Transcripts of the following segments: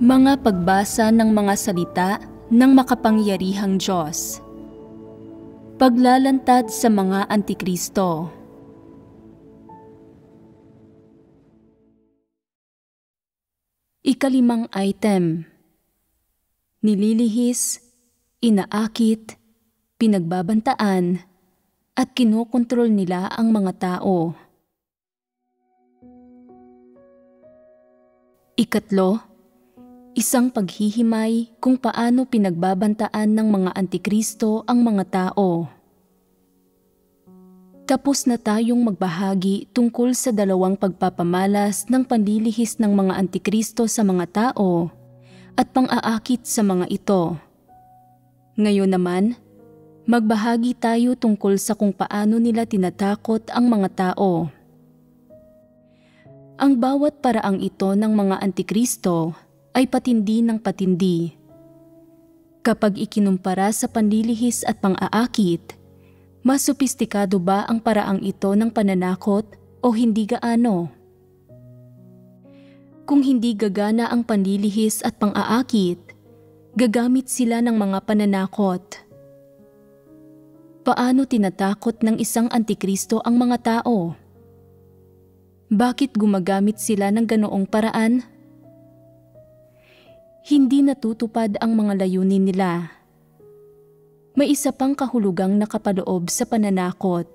Mga pagbasa ng mga salita ng makapangyarihang Diyos. Paglalantad sa mga Antikristo. Ikalimang item. Nililihis, inaakit, pinagbabantaan, at kinokontrol nila ang mga tao. Ikatlo, isang paghihimay kung paano pinagbabantaan ng mga Antikristo ang mga tao. Tapos na tayong magbahagi tungkol sa dalawang pagpapamalas ng panlilihis ng mga Antikristo sa mga tao at pang-aakit sa mga ito. Ngayon naman, magbahagi tayo tungkol sa kung paano nila tinatakot ang mga tao. Ang bawat paraang ito ng mga Antikristo ay patindi ng patindi. Kapag ikinumpara sa panlilihis at pang-aakit, mas sopistikado ba ang paraang ito ng pananakot o hindi gaano? Kung hindi gagana ang panlilihis at pang-aakit, gagamit sila ng mga pananakot. Paano tinatakot ng isang Antikristo ang mga tao? Bakit gumagamit sila ng ganoong paraan? Hindi natutupad ang mga layunin nila. May isa pang kahulugang nakapaloob sa pananakot.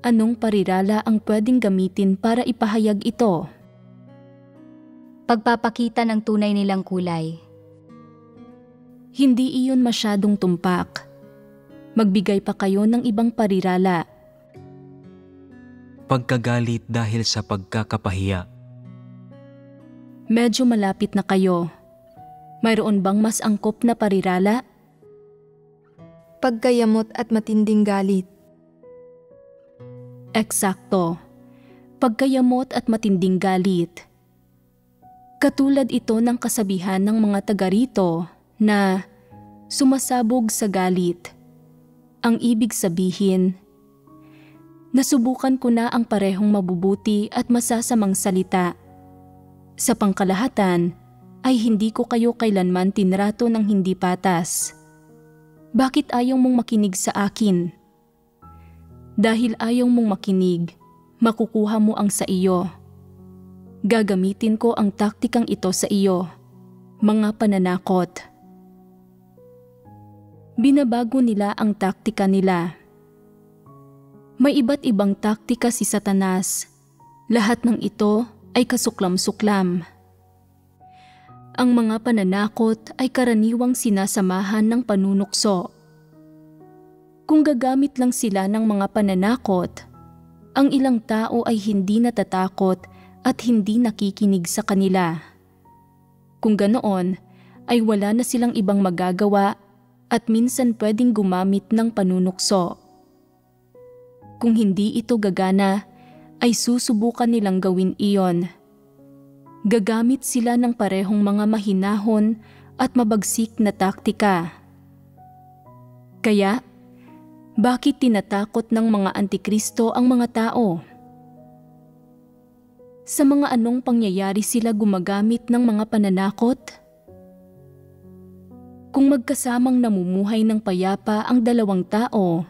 Anong parirala ang pwedeng gamitin para ipahayag ito? Pagpapakita ng tunay nilang kulay. Hindi iyon masyadong tumpak. Magbigay pa kayo ng ibang parirala. Pagkagalit dahil sa pagkakapahiya. Medyo malapit na kayo. Mayroon bang mas angkop na parirala? Pagkayamot at matinding galit. Eksakto. Pagkayamot at matinding galit. Katulad ito ng kasabihan ng mga taga rito na sumasabog sa galit. Ang ibig sabihin, nasubukan ko na ang parehong mabubuti at masasamang salita. Sa pangkalahatan ay hindi ko kayo kailanman tinrato ng hindi patas. Bakit ayaw mong makinig sa akin? Dahil ayaw mong makinig, makukuha mo ang sa iyo. Gagamitin ko ang taktikang ito sa iyo, mga pananakot. Binabago nila ang taktika nila. May iba't ibang taktika si Satanas. Lahat ng ito ay kasuklam-suklam. Ang mga pananakot ay karaniwang sinasamahan ng panunukso. Kung gagamit lang sila ng mga pananakot, ang ilang tao ay hindi natatakot at hindi nakikinig sa kanila. Kung ganoon, ay wala na silang ibang magagawa at minsan pwedeng gumamit ng panunukso. Kung hindi ito gagana, ay susubukan nilang gawin iyon. Gagamit sila ng parehong mga mahinahon at mabagsik na taktika. Kaya, bakit tinatakot ng mga Antikristo ang mga tao? Sa mga anong pangyayari sila gumagamit ng mga pananakot? Kung magkasamang namumuhay ng payapa ang dalawang tao,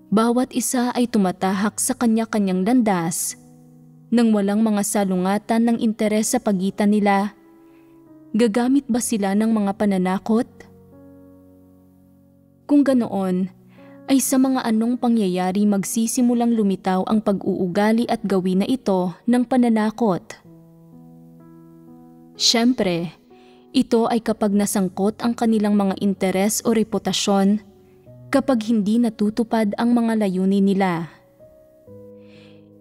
bawat isa ay tumatahak sa kanya-kanyang landas nang walang mga salungatan ng interes sa pagitan nila. Gagamit ba sila ng mga pananakot? Kung ganoon, ay sa mga anong pangyayari magsisimulang lumitaw ang pag-uugali at gawin na ito ng pananakot? Siyempre, ito ay kapag nasangkot ang kanilang mga interes o reputasyon, kapag hindi natutupad ang mga layunin nila.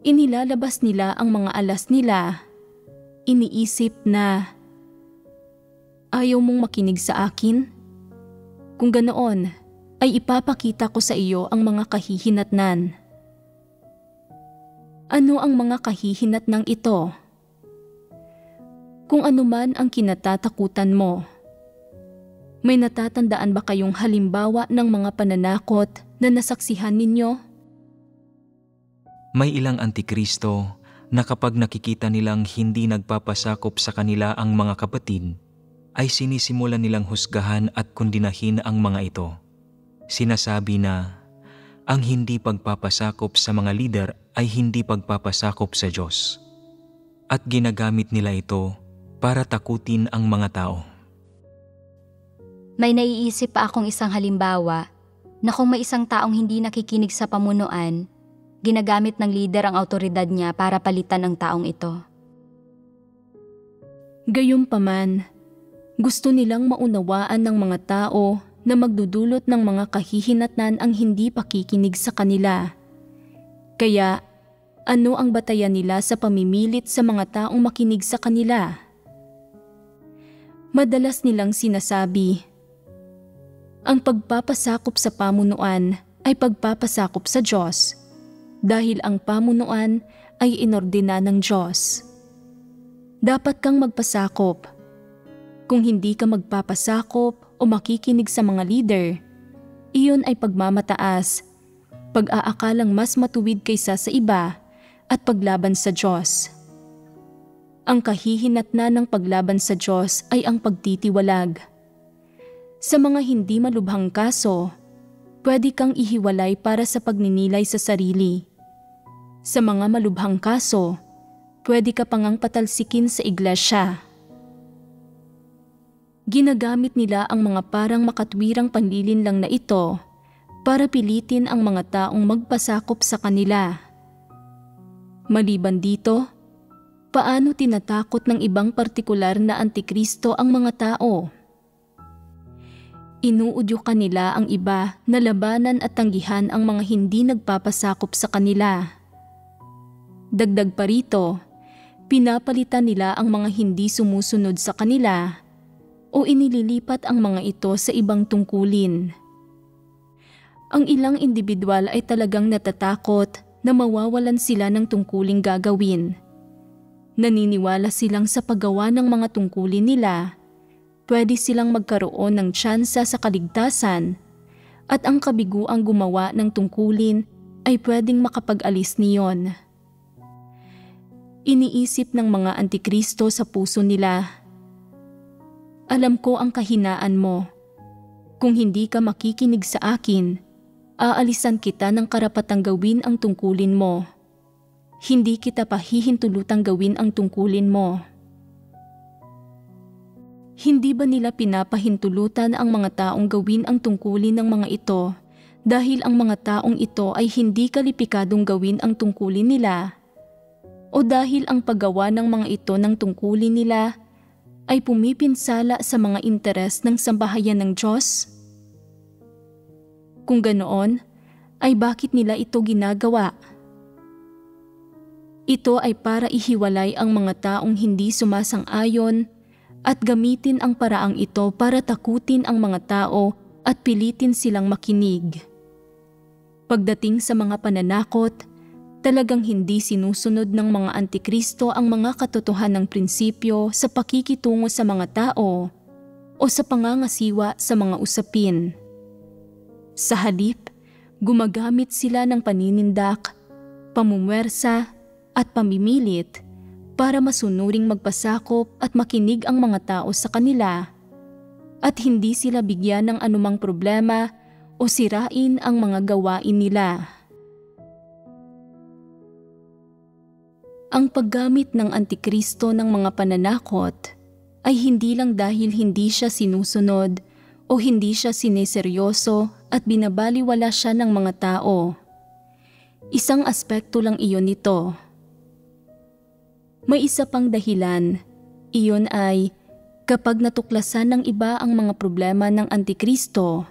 Inilalabas nila ang mga alas nila. Iniisip na, ayaw mong makinig sa akin? Kung ganoon, ay ipapakita ko sa iyo ang mga kahihinatnan. Ano ang mga kahihinatnang ito? Kung ano man ang kinatatakutan mo, may natatandaan ba kayong halimbawa ng mga pananakot na nasaksihan ninyo? May ilang Antikristo na kapag nakikita nilang hindi nagpapasakop sa kanila ang mga kapatid, ay sinisimulan nilang husgahan at kondinahin ang mga ito. Sinasabi na ang hindi pagpapasakop sa mga lider ay hindi pagpapasakop sa Diyos. At ginagamit nila ito para takutin ang mga tao. May naiisip pa akong isang halimbawa na kung may isang taong hindi nakikinig sa pamunuan, ginagamit ng lider ang awtoridad niya para palitan ang taong ito. Gayunpaman, gusto nilang maunawaan ng mga tao na magdudulot ng mga kahihinatnan ang hindi pakikinig sa kanila. Kaya, ano ang batayan nila sa pamimilit sa mga taong makinig sa kanila? Madalas nilang sinasabi, ang pagpapasakop sa pamunuan ay pagpapasakop sa Diyos dahil ang pamunuan ay inordina ng Diyos. Dapat kang magpasakop. Kung hindi ka magpapasakop o makikinig sa mga leader, iyon ay pagmamataas, pag-aakalang mas matuwid kaysa sa iba at paglaban sa Diyos. Ang kahihinatnan ng paglaban sa Diyos ay ang pagtitiwalag. Sa mga hindi malubhang kaso, pwede kang ihiwalay para sa pagninilay sa sarili. Sa mga malubhang kaso, pwede ka pangang patalsikin sa iglesia. Ginagamit nila ang mga parang makatwirang panlilinlang na ito para pilitin ang mga taong magpasakop sa kanila. Maliban dito, paano tinatakot ng ibang partikular na antikristo ang mga tao? Inuudyukan nila ang iba na labanan at tanggihan ang mga hindi nagpapasakop sa kanila. Dagdag pa rito, pinapalitan nila ang mga hindi sumusunod sa kanila o inililipat ang mga ito sa ibang tungkulin. Ang ilang individual ay talagang natatakot na mawawalan sila ng tungkuling gagawin. Naniniwala silang sa paggawa ng mga tungkulin nila, pwede silang magkaroon ng tsansa sa kaligtasan at ang kabiguang gumawa ng tungkulin ay pwedeng makapag-alis niyon. Iniisip ng mga antikristo sa puso nila, alam ko ang kahinaan mo. Kung hindi ka makikinig sa akin, aalisan kita ng karapatang gawin ang tungkulin mo. Hindi kita pahihintulutang gawin ang tungkulin mo. Hindi ba nila pinapahintulutan ang mga taong gawin ang tungkulin ng mga ito dahil ang mga taong ito ay hindi kalipikadong gawin ang tungkulin nila? O dahil ang paggawa ng mga ito ng tungkulin nila ay pumipinsala sa mga interes ng sambahayan ng Diyos? Kung ganoon, ay bakit nila ito ginagawa? Ito ay para ihiwalay ang mga taong hindi sumasang-ayon at gamitin ang paraang ito para takutin ang mga tao at pilitin silang makinig. Pagdating sa mga pananakot, talagang hindi sinusunod ng mga antikristo ang mga katotohanang prinsipyo sa pakikitungo sa mga tao o sa pangangasiwa sa mga usapin. Sa halip, gumagamit sila ng paninindak, pamumwersa at pamimilit para masunuring magpasakop at makinig ang mga tao sa kanila at hindi sila bigyan ng anumang problema o sirain ang mga gawain nila. Ang paggamit ng antikristo ng mga pananakot ay hindi lang dahil hindi siya sinusunod o hindi siya sineseryoso at binabaliwala siya ng mga tao. Isang aspekto lang iyon nito. May isa pang dahilan, iyon ay kapag natuklasan ng iba ang mga problema ng antikristo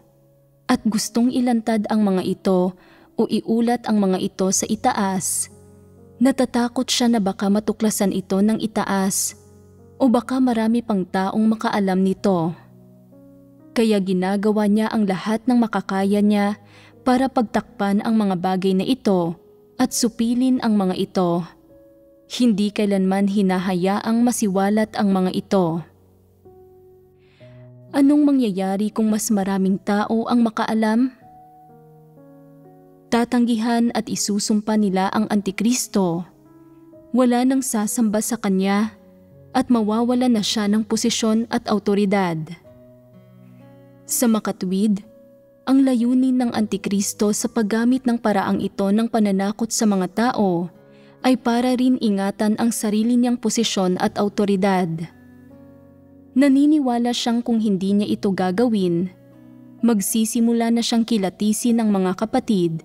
at gustong ilantad ang mga ito o iulat ang mga ito sa itaas, natatakot siya na baka matuklasan ito ng itaas o baka marami pang taong makaalam nito. Kaya ginagawa niya ang lahat ng makakaya niya para pagtakpan ang mga bagay na ito at supilin ang mga ito. Hindi kailanman hinahayaang masiwalat ang mga ito. Anong mangyayari kung mas maraming tao ang makaalam? Tatanggihan at isusumpa nila ang antikristo. wala nang sasamba sa kanya at mawawala na siya ng posisyon at autoridad. Sa makatuwid, ang layunin ng Antikristo sa paggamit ng paraang ito ng pananakot sa mga tao ay para rin ingatan ang sarili niyang posisyon at autoridad. Naniniwala siyang kung hindi niya ito gagawin, magsisimula na siyang kilatisin ng mga kapatid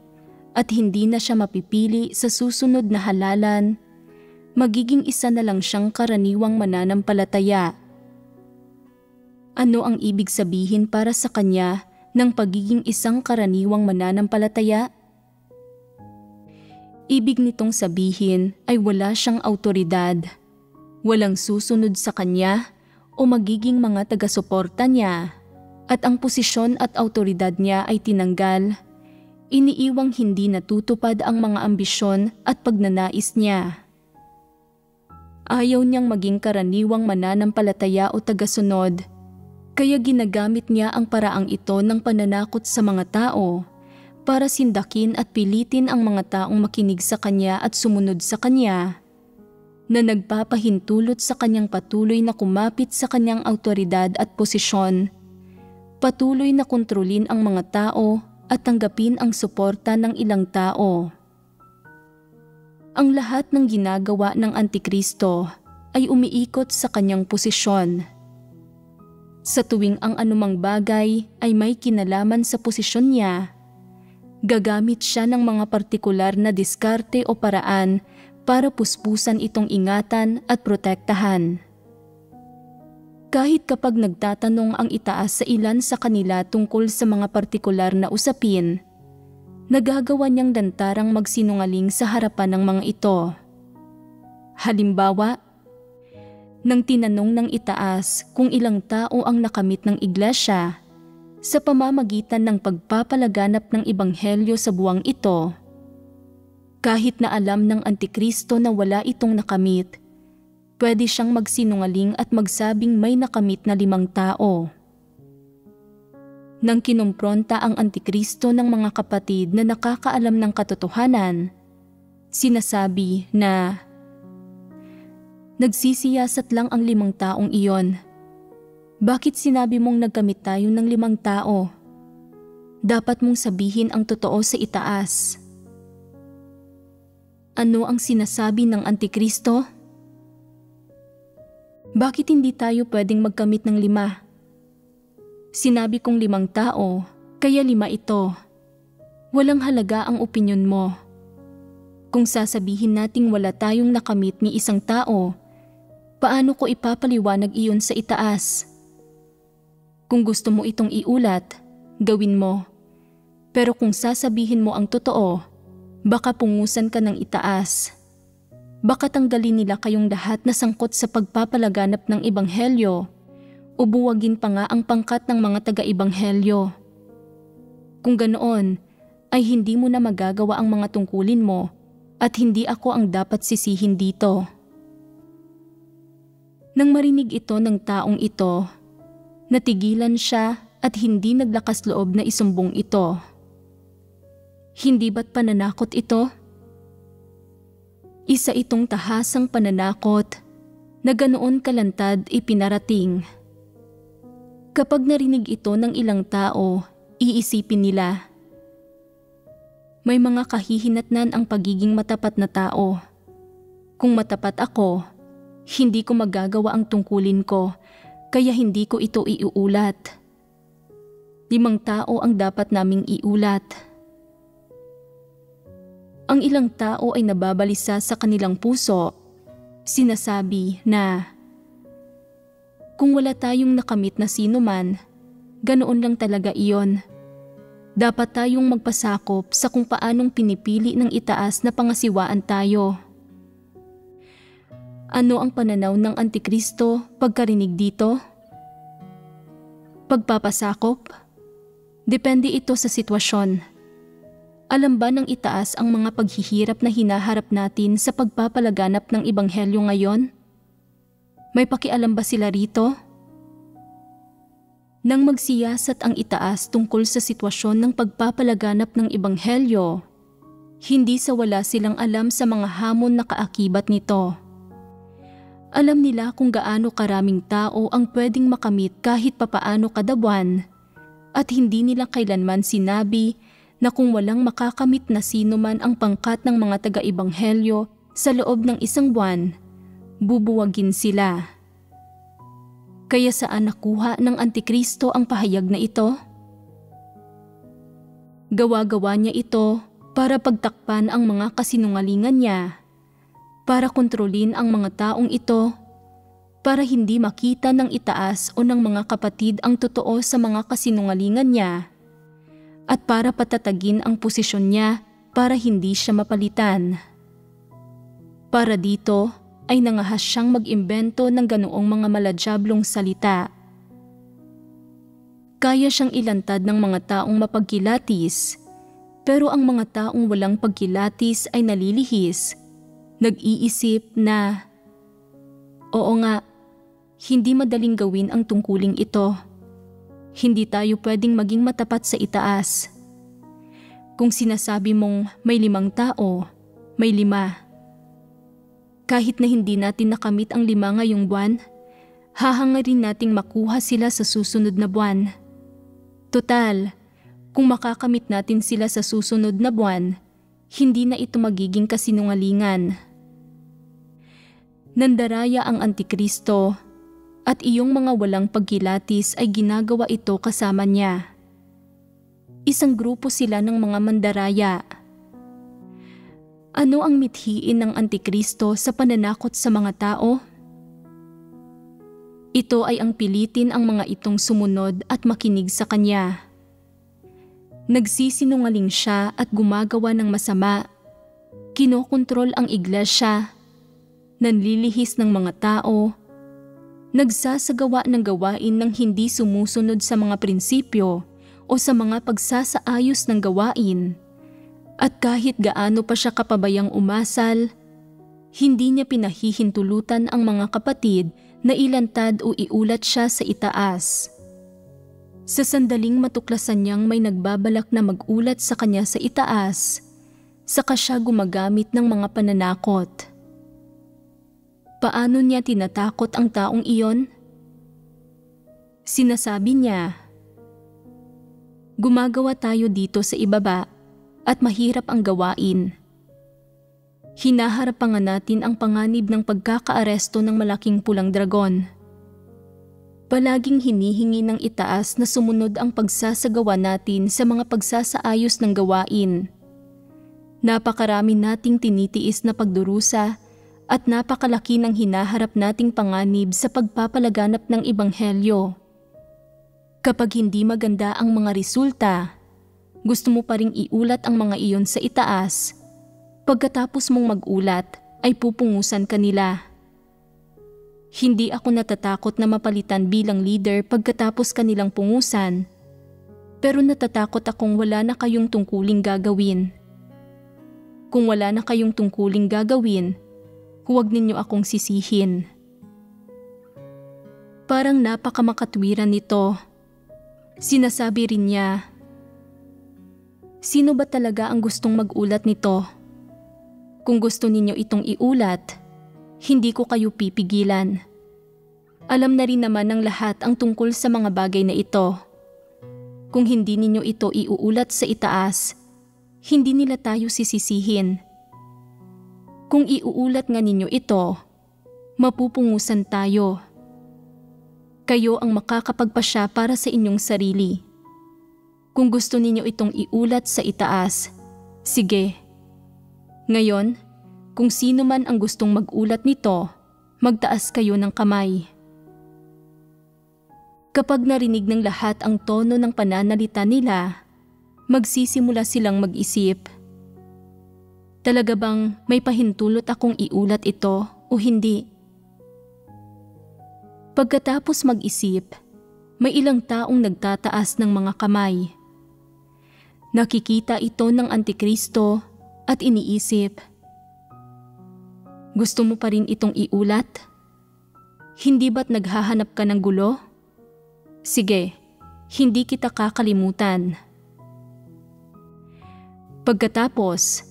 at hindi na siya mapipili sa susunod na halalan, magiging isa na lang siyang karaniwang mananampalataya. Ano ang ibig sabihin para sa kanya ng pagiging isang karaniwang mananampalataya? Ibig nitong sabihin ay wala siyang autoridad, walang susunod sa kanya o magiging mga taga-suporta niya, at ang posisyon at autoridad niya ay tinanggal, iniiwang hindi natutupad ang mga ambisyon at pagnanais niya. Ayaw niyang maging karaniwang mananampalataya o tagasunod, kaya ginagamit niya ang paraang ito ng pananakot sa mga tao para sindakin at pilitin ang mga taong makinig sa kanya at sumunod sa kanya, na nagpapahintulot sa kanyang patuloy na kumapit sa kanyang autoridad at posisyon, patuloy na kontrolin ang mga tao at tanggapin ang suporta ng ilang tao. Ang lahat ng ginagawa ng Antikristo ay umiikot sa kanyang posisyon. Sa tuwing ang anumang bagay ay may kinalaman sa posisyon niya, gagamit siya ng mga partikular na diskarte o paraan para puspusan itong ingatan at protektahan. Kahit kapag nagtatanong ang itaas sa ilan sa kanila tungkol sa mga partikular na usapin, nagagawa niyang dantarang magsinungaling sa harapan ng mga ito. Halimbawa, nang tinanong ng itaas kung ilang tao ang nakamit ng iglesia sa pamamagitan ng pagpapalaganap ng ebanghelyo sa buwang ito, kahit na alam ng Antikristo na wala itong nakamit, pwede siyang magsinungaling at magsabing may nakamit na 5 tao. Nang kinumpronta ang Antikristo ng mga kapatid na nakakaalam ng katotohanan, sinasabi na, "Nagsisiyasat lang ang 5 taong iyon. Bakit sinabi mong nagkamit tayo ng 5 tao? Dapat mong sabihin ang totoo sa itaas." Ano ang sinasabi ng Antikristo? Bakit hindi tayo pwedeng magkamit ng 5? Sinabi kong 5 tao, kaya 5 ito. Walang halaga ang opinyon mo. Kung sasabihin nating wala tayong nakamit ni 1 tao, paano ko ipapaliwanag iyon sa itaas? Kung gusto mo itong iulat, gawin mo. Pero kung sasabihin mo ang totoo, baka pungusan ka ng itaas. Baka tanggalin nila kayong lahat na sangkot sa pagpapalaganap ng ebanghelyo o buwagin pa nga ang pangkat ng mga taga-ebanghelyo. Kung ganoon, ay hindi mo na magagawa ang mga tungkulin mo at hindi ako ang dapat sisihin dito. Nang marinig ito ng taong ito, natigilan siya at hindi naglakas loob na isumbong ito. Hindi ba't pananakot ito? Isa itong tahasang pananakot na ganoon kalantad ipinarating. Kapag narinig ito ng ilang tao, iisipin nila, may mga kahihinatnan ang pagiging matapat na tao. Kung matapat ako, hindi ko magagawa ang tungkulin ko, kaya hindi ko ito iuulat. 5 tao ang dapat naming iulat. Ang ilang tao ay nababalisa sa kanilang puso. Sinasabi na, kung wala tayong nakamit na sino man, ganoon lang talaga iyon. Dapat tayong magpasakop sa kung paanong pinipili ng itaas na pangasiwaan tayo. Ano ang pananaw ng Antikristo pagkarinig dito? Pagpapasakop? Depende ito sa sitwasyon. Alam ba ng itaas ang mga paghihirap na hinaharap natin sa pagpapalaganap ng ebanghelyo ngayon? May pakialam ba sila rito? Nang magsiyasat ang itaas tungkol sa sitwasyon ng pagpapalaganap ng ebanghelyo, Hindi sa wala silang alam sa mga hamon na kaakibat nito. Alam nila kung gaano karaming tao ang pwedeng makamit kahit papaano kada buwan, at hindi nila kailanman sinabi na kung walang makakamit na sino man ang pangkat ng mga taga-ibanghelyo sa loob ng isang buwan, bubuwagin sila. Kaya saan nakuha ng Antikristo ang pahayag na ito? Gawa-gawa niya ito para pagtakpan ang mga kasinungalingan niya, para kontrolin ang mga taong ito, para hindi makita ng itaas o ng mga kapatid ang totoo sa mga kasinungalingan niya, at para patatagin ang posisyon niya para hindi siya mapalitan. Para dito ay nangahas siyang mag-imbento ng ganoong mga maladyablong salita. Kaya siyang ilantad ng mga taong mapagkilatis, pero ang mga taong walang pagkilatis ay nalilihis, nag-iisip na, oo nga, hindi madaling gawin ang tungkuling ito. Hindi tayo pwedeng maging matapat sa itaas. Kung sinasabi mong may 5 tao, may 5. Kahit na hindi natin nakamit ang 5 ngayong buwan, hahangarin nating makuha sila sa susunod na buwan. Total, kung makakamit natin sila sa susunod na buwan, hindi na ito magiging kasinungalingan. Nandaraya ang Antikristo at iyong mga walang pagkilatis ay ginagawa ito kasama niya. Isang grupo sila ng mga mandaraya. Ano ang mithiin ng Antikristo sa pananakot sa mga tao? Ito ay ang pilitin ang mga itong sumunod at makinig sa kanya. Nagsisinungaling siya at gumagawa ng masama. Kinokontrol ang iglesia. Nanlilihis ng mga tao. Nagsasagawa ng gawain ng hindi sumusunod sa mga prinsipyo o sa mga pagsasaayos ng gawain. At kahit gaano pa siya kapabayang umasal, hindi niya pinahihintulutan ang mga kapatid na ilantad o iulat siya sa itaas. Sa sandaling matuklasan niyang may nagbabalak na magulat sa kanya sa itaas, saka siya gumagamit ng mga pananakot. Paano niya tinatakot ang taong iyon? Sinasabi niya, gumagawa tayo dito sa ibaba at mahirap ang gawain. Hinaharap pa nga natin ang panganib ng pagkakaaresto ng malaking pulang dragon. Palaging hinihingi ng itaas na sumunod ang pagsasagawa natin sa mga pagsasaayos ng gawain. Napakarami nating tinitiis na pagdurusa at napakalaki ng hinaharap nating panganib sa pagpapalaganap ng ebanghelyo. Kapag hindi maganda ang mga resulta, gusto mo pa ring iulat ang mga iyon sa itaas. Pagkatapos mong magulat ay pupungusan ka nila. Hindi ako natatakot na mapalitan bilang leader pagkatapos kanilang pungusan, pero natatakot akong wala na kayong tungkuling gagawin. Kung wala na kayong tungkuling gagawin, huwag ninyo akong sisihin. Parang napakamakatwiran nito. Sinasabi rin niya, sino ba talaga ang gustong magulat nito? Kung gusto ninyo itong iulat, hindi ko kayo pipigilan. Alam na rin naman ng lahat ang tungkol sa mga bagay na ito. Kung hindi ninyo ito iuulat sa itaas, hindi nila tayo sisisihin. Kung iuulat nga ninyo ito, mapupungusan tayo. Kayo ang makakapagpasya para sa inyong sarili. Kung gusto ninyo itong iulat sa itaas, sige. Ngayon, kung sino man ang gustong magulat nito, magtaas kayo ng kamay. Kapag narinig ng lahat ang tono ng pananalita nila, magsisimula silang mag-isip. Talaga bang may pahintulot akong iulat ito o hindi? Pagkatapos mag-isip, may ilang taong nagtataas ng mga kamay. Nakikita ito ng Antikristo at iniisip, gusto mo pa rin itong iulat? Hindi ba't naghahanap ka ng gulo? Sige, hindi kita kakalimutan. Pagkatapos,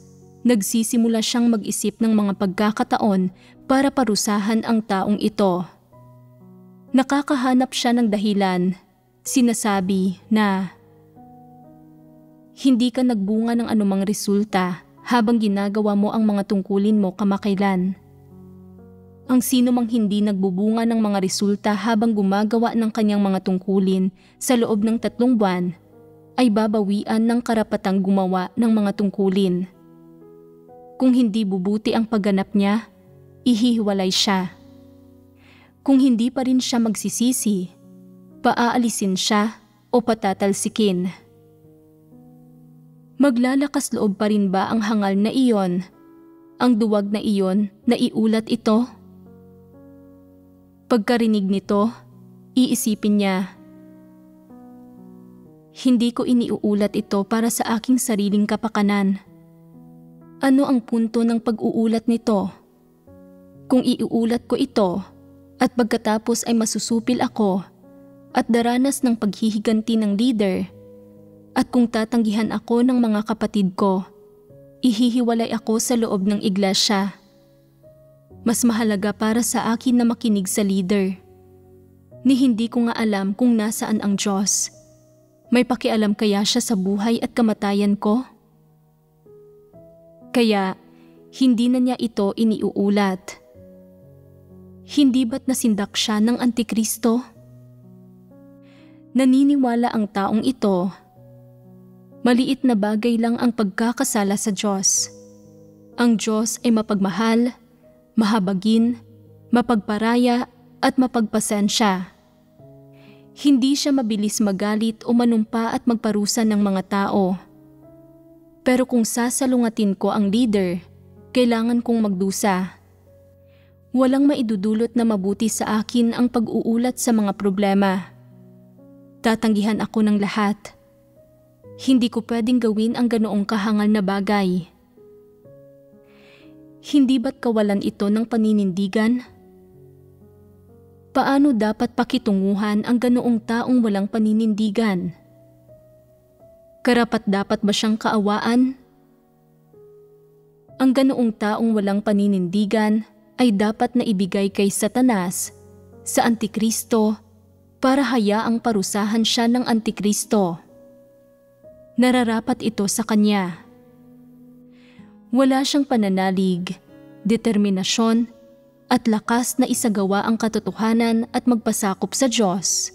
nagsisimula siyang mag-isip ng mga pagkakataon para parusahan ang taong ito. Nakakahanap siya ng dahilan. Sinasabi na, hindi ka nagbunga ng anumang resulta habang ginagawa mo ang mga tungkulin mo kamakailan. Ang sino mang hindi nagbubunga ng mga resulta habang gumagawa ng kanyang mga tungkulin sa loob ng 3 buwan ay babawian ng karapatang gumawa ng mga tungkulin. Kung hindi bubuti ang pagganap niya, ihihiwalay siya. Kung hindi pa rin siya magsisisi, paaalisin siya o patatalsikin. Maglalakas loob pa rin ba ang hangal na iyon, ang duwag na iyon na iulat ito? Pagkarinig nito, iisipin niya, hindi ko iniuulat ito para sa aking sariling kapakanan. Ano ang punto ng pag-uulat nito? Kung iuulat ko ito at pagkatapos ay masusupil ako at daranas ng paghihiganti ng leader, at kung tatanggihan ako ng mga kapatid ko, ihihiwalay ako sa loob ng iglesia. Mas mahalaga para sa akin na makinig sa leader. Ni hindi ko nga alam kung nasaan ang Diyos. May pakialam kaya siya sa buhay at kamatayan ko? Kaya, hindi na niya ito iniuulat. Hindi ba't nasindak siya ng Antikristo? Naniniwala ang taong ito, maliit na bagay lang ang pagkakasala sa Diyos. Ang Diyos ay mapagmahal, mahabagin, mapagparaya at mapagpasensya. Hindi siya mabilis magalit o manumpa at magparusa ng mga tao. Pero kung sasalungatin ko ang leader, kailangan kong magdusa. Walang maidudulot na mabuti sa akin ang pag-uulat sa mga problema. Tatanggihan ako ng lahat. Hindi ko pwedeng gawin ang ganoong kahangal na bagay. Hindi ba't kawalan ito ng paninindigan? Paano dapat pakitunguhan ang ganoong taong walang paninindigan? Karapat-dapat ba siyang kaawaan? Ang ganoong taong walang paninindigan ay dapat na ibigay kay Satanas, sa Antikristo, para hayaang parusahan siya ng Antikristo. Nararapat ito sa kanya. Wala siyang pananalig, determinasyon, at lakas na isagawa ang katotohanan at magpasakop sa Diyos.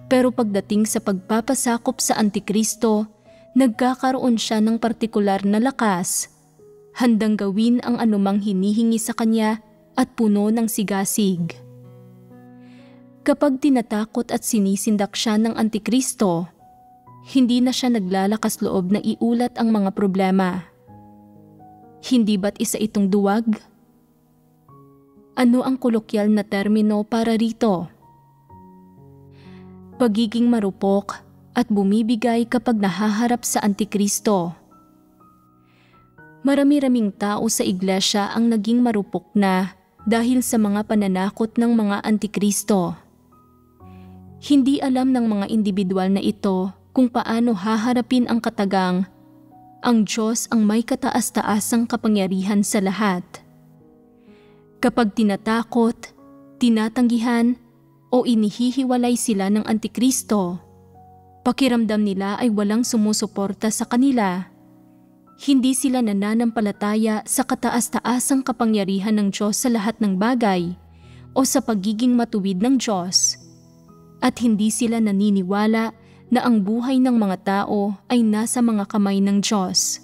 Pero pagdating sa pagpapasakop sa Antikristo, nagkakaroon siya ng partikular na lakas, handang gawin ang anumang hinihingi sa kanya at puno ng sigasig. Kapag tinatakot at sinisindak siya ng Antikristo, hindi na siya naglalakas loob na iulat ang mga problema. Hindi ba't isa itong duwag? Ano ang kolokyal na termino para rito? Pagiging marupok at bumibigay kapag nahaharap sa Antikristo. Marami-raming tao sa iglesia ang naging marupok na dahil sa mga pananakot ng mga Antikristo. Hindi alam ng mga individual na ito kung paano haharapin ang katagang, ang Diyos ang may kataas-taasang kapangyarihan sa lahat. Kapag tinatakot, tinatanggihan, o inihihiwalay sila ng Antikristo, pakiramdam nila ay walang sumusuporta sa kanila. Hindi sila nananampalataya sa kataas-taasang kapangyarihan ng Diyos sa lahat ng bagay o sa pagiging matuwid ng Diyos. At hindi sila naniniwala na ang buhay ng mga tao ay nasa mga kamay ng Diyos.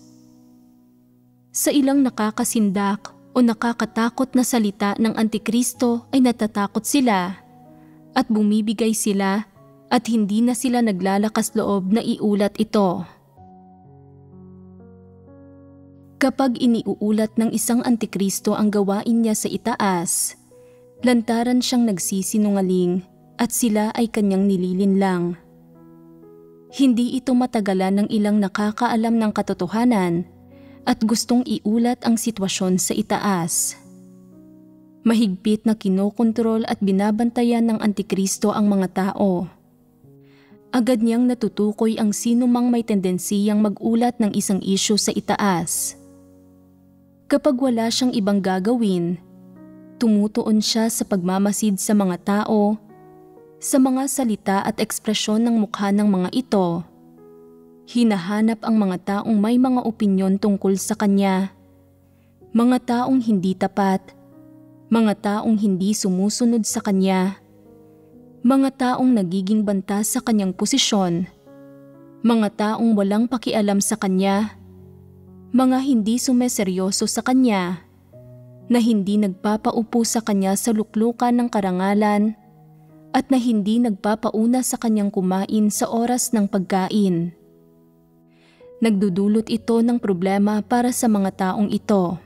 Sa ilang nakakasindak o nakakatakot na salita ng Antikristo ay natatakot sila at bumibigay sila at hindi na sila naglalakas loob na iulat ito. Kapag iniuulat ng isang Antikristo ang gawain niya sa itaas, lantaran siyang nagsisinungaling at sila ay kanyang nililinlang. Hindi ito matagalan ng ilang nakakaalam ng katotohanan at gustong iulat ang sitwasyon sa itaas. Mahigpit na kinokontrol at binabantayan ng Antikristo ang mga tao. Agad niyang natutukoy ang sino mang may tendensiyang mag-ulat ng isang isyu sa itaas. Kapag wala siyang ibang gagawin, tumutuon siya sa pagmamasid sa mga tao, sa mga salita at ekspresyon ng mukha ng mga ito. Hinahanap ang mga taong may mga opinyon tungkol sa kanya, mga taong hindi tapat, mga taong hindi sumusunod sa kanya, mga taong nagiging banta sa kanyang posisyon, mga taong walang pakialam sa kanya, mga hindi sumeseryoso sa kanya, na hindi nagpapaupo sa kanya sa luklukan ng karangalan, at na hindi nagpapauna sa kanyang kumain sa oras ng pagkain. Nagdudulot ito ng problema para sa mga taong ito.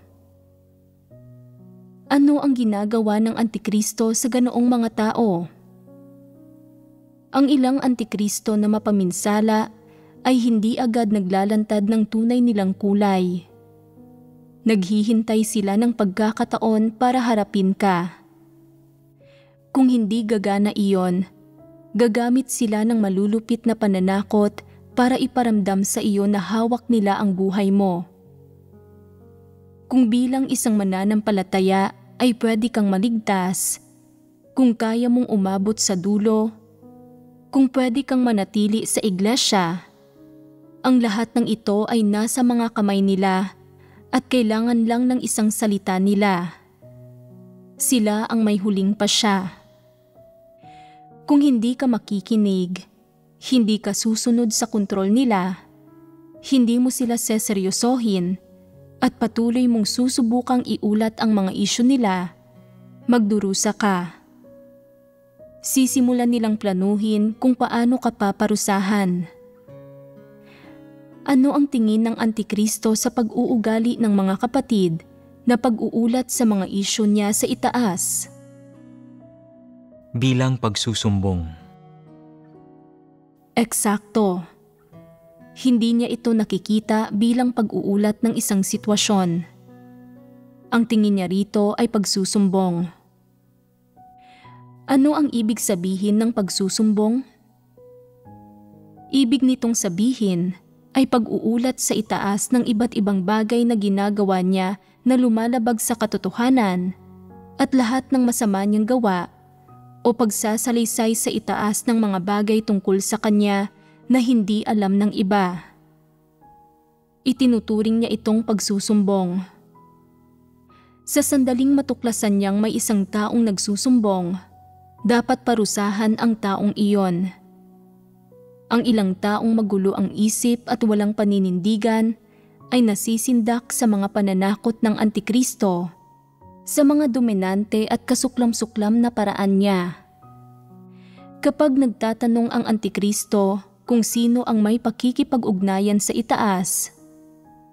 Ano ang ginagawa ng Antikristo sa ganoong mga tao? Ang ilang Antikristo na mapaminsala ay hindi agad naglalantad ng tunay nilang kulay. Naghihintay sila ng pagkakataon para harapin ka. Kung hindi gagana iyon, gagamit sila ng malulupit na pananakot para iparamdam sa iyo na hawak nila ang buhay mo. Kung bilang isang mananampalataya ay pwede kang maligtas, kung kaya mong umabot sa dulo, kung pwede kang manatili sa iglesia, ang lahat ng ito ay nasa mga kamay nila at kailangan lang ng isang salita nila. Sila ang may huling pasya. Kung hindi ka makikinig, hindi ka susunod sa kontrol nila, hindi mo sila seseryosohin, at patuloy mong susubukang iulat ang mga isyu nila, magdurusa ka. Sisimulan nilang planuhin kung paano ka paparusahan. Ano ang tingin ng Antikristo sa pag-uugali ng mga kapatid na pag-uulat sa mga isyu niya sa itaas? Bilang pagsusumbong. Eksakto. Hindi niya ito nakikita bilang pag-uulat ng isang sitwasyon. Ang tingin niya rito ay pagsusumbong. Ano ang ibig sabihin ng pagsusumbong? Ibig nitong sabihin ay pag-uulat sa itaas ng iba't ibang bagay na ginagawa niya na lumalabag sa katotohanan at lahat ng masama niyang gawa, o pagsasalaysay sa itaas ng mga bagay tungkol sa kanya na hindi alam ng iba. Itinuturing niya itong pagsusumbong. Sa sandaling matuklasan niyang may isang taong nagsusumbong, dapat parusahan ang taong iyon. Ang ilang taong magulo ang isip at walang paninindigan ay nasisindak sa mga pananakot ng Antikristo, sa mga dominante at kasuklam-suklam na paraan niya. Kapag nagtatanong ang Antikristo kung sino ang may pakikipag-ugnayan sa itaas,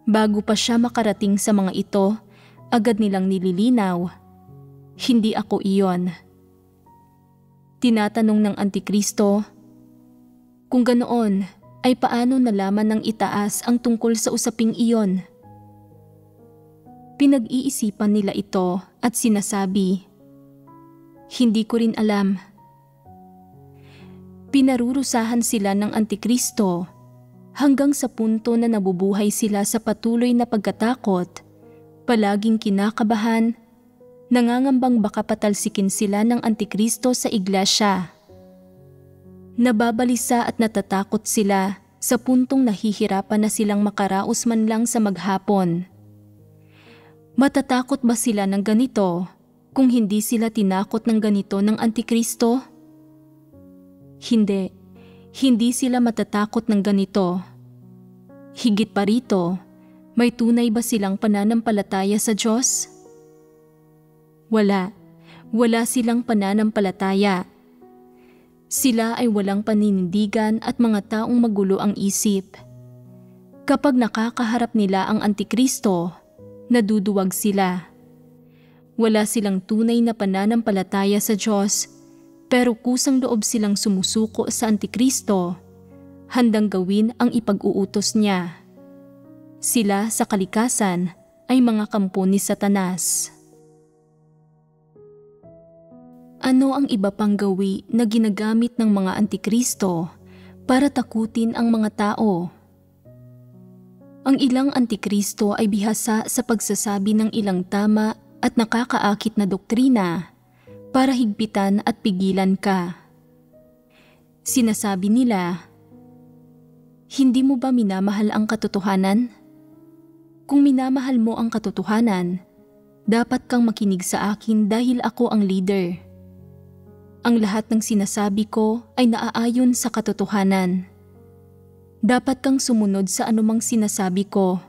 bago pa siya makarating sa mga ito, agad nilang nililinaw, hindi ako iyon. Tinatanong ng Antikristo, kung ganoon ay paano nalaman ng itaas ang tungkol sa usaping iyon? Pinag-iisipan nila ito at sinasabi, hindi ko rin alam. Pinarurusahan sila ng Antikristo hanggang sa punto na nabubuhay sila sa patuloy na pagkatakot, palaging kinakabahan, nangangambang baka patalsikin sila ng Antikristo sa iglesia. Nababalisa at natatakot sila sa puntong nahihirapan na silang makaraos man lang sa maghapon. Matatakot ba sila ng ganito kung hindi sila tinakot ng ganito ng Antikristo? Hindi. Hindi sila matatakot ng ganito. Higit pa rito, may tunay ba silang pananampalataya sa Diyos? Wala. Wala silang pananampalataya. Sila ay walang paninindigan at mga taong magulo ang isip. Kapag nakakaharap nila ang Antikristo, naduduwag sila. Wala silang tunay na pananampalataya sa Diyos, pero kusang loob silang sumusuko sa Antikristo, handang gawin ang ipag-uutos niya. Sila sa kalikasan ay mga kampo ni Satanas. Ano ang iba pang gawi na ginagamit ng mga Antikristo para takutin ang mga tao? Ang ilang antikristo ay bihasa sa pagsasabi ng ilang tama at nakakaakit na doktrina para higpitan at pigilan ka. Sinasabi nila, "Hindi mo ba minamahal ang katotohanan? Kung minamahal mo ang katotohanan, dapat kang makinig sa akin dahil ako ang leader. Ang lahat ng sinasabi ko ay naaayon sa katotohanan. Dapat kang sumunod sa anumang sinasabi ko.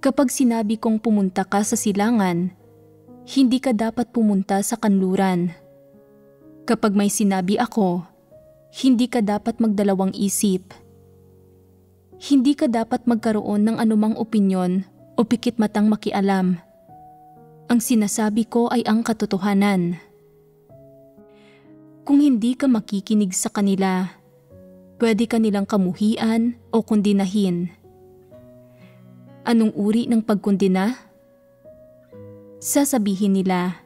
Kapag sinabi kong pumunta ka sa silangan, hindi ka dapat pumunta sa kanluran. Kapag may sinabi ako, hindi ka dapat magdalawang isip. Hindi ka dapat magkaroon ng anumang opinyon o pikit matang makialam. Ang sinasabi ko ay ang katotohanan. Kung hindi ka makikinig sa kanila, pwede ka nilang kamuhian o kondinahin. Anong uri ng pagkondina? Sasabihin nila,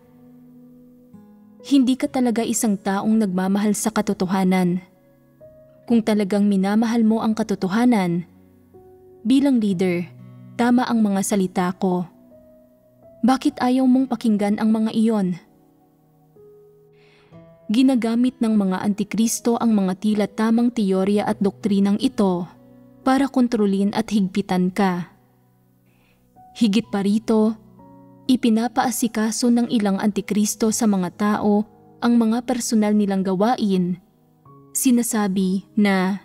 hindi ka talaga isang taong nagmamahal sa katotohanan. Kung talagang minamahal mo ang katotohanan, bilang leader, tama ang mga salita ko. Bakit ayaw mong pakinggan ang mga iyon? Ginagamit ng mga antikristo ang mga tila tamang teorya at doktrinang ito para kontrolin at higpitan ka. Higit pa rito, ipinapaasikaso ng ilang antikristo sa mga tao ang mga personal nilang gawain. Sinasabi na,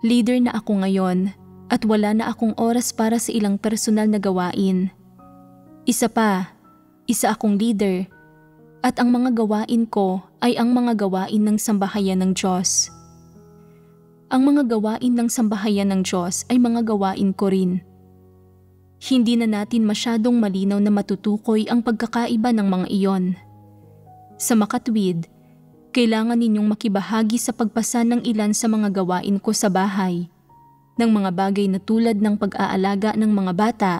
"Leader na ako ngayon at wala na akong oras para sa ilang personal na gawain. Isa akong leader at ang mga gawain ko ay ang mga gawain ng sambahayan ng Diyos. Ang mga gawain ng sambahayan ng Diyos ay mga gawain ko rin." Hindi na natin masyadong malinaw na matutukoy ang pagkakaiba ng mga iyon. Sa makatwid, kailangan ninyong makibahagi sa pagpasa ng ilan sa mga gawain ko sa bahay, ng mga bagay na tulad ng pag-aalaga ng mga bata,